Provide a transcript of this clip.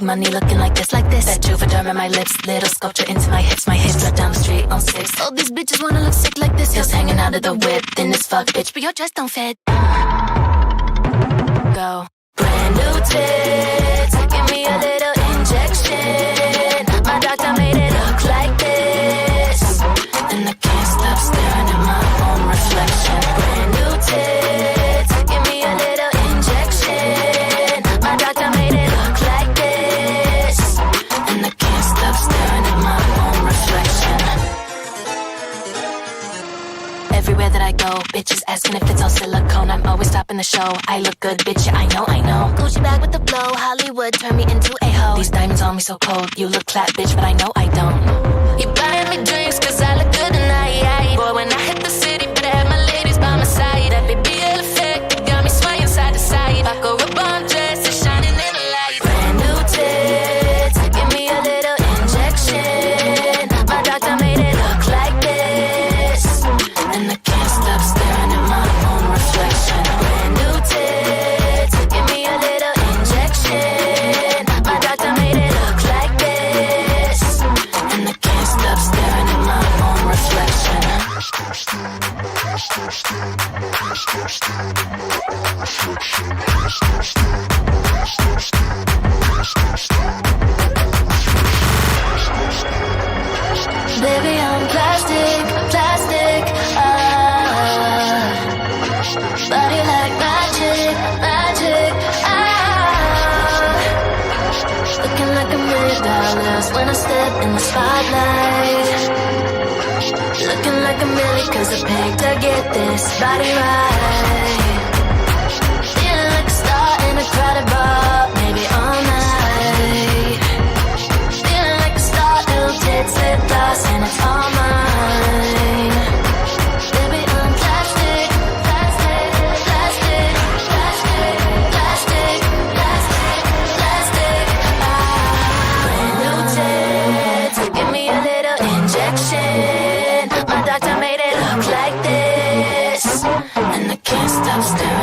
money looking like this, like this. That Juvederm in my lips, little sculpture into my hips drive down the street on 6. All these bitches wanna look sick like this. Heels hanging out of the whip, thin as fuck, bitch, but your dress don't fit. Go. Brand new tits, give me a little injection. My doctor made it look like this, and I can't stop staring at my own reflection. Brand new tits, give me a little injection. My doctor made it look like this, and I can't stop staring at my own reflection. Everywhere that I go, bitches asking if it's all silicone. I'm always stopping the show. I look good, bitch, yeah, I know. Gucci bag with the flow, Hollywood turned me into a hoe. These diamonds on me so cold, you look clap, bitch, but I know I don't. You buying me drinks cause I look good tonight. Boy, when I hit the city, better have my ladies by my side. That baby effect, that got me swaying side to side. I go up on dress, it's shining in the light. Brand new tits, give me a little injection. My doctor made it look like this, and I can't stop staring at my own reflection. Brand new tits, give me a little injection. My doctor made it look like this, and I can't stop staring at my own reflection. Baby, I'm plastic, body like magic, looking like $1,000,000 when I step in the spotlight. Looking like a million cause I paid to get this body right. Feeling like a star in a crowded bar, maybe all night. Feeling like a star, little tits, lip gloss, and it's all mine. Baby, I'm plastic, brand new tits, give me a little injection. My doctor made it look like this, and I can't stop staring.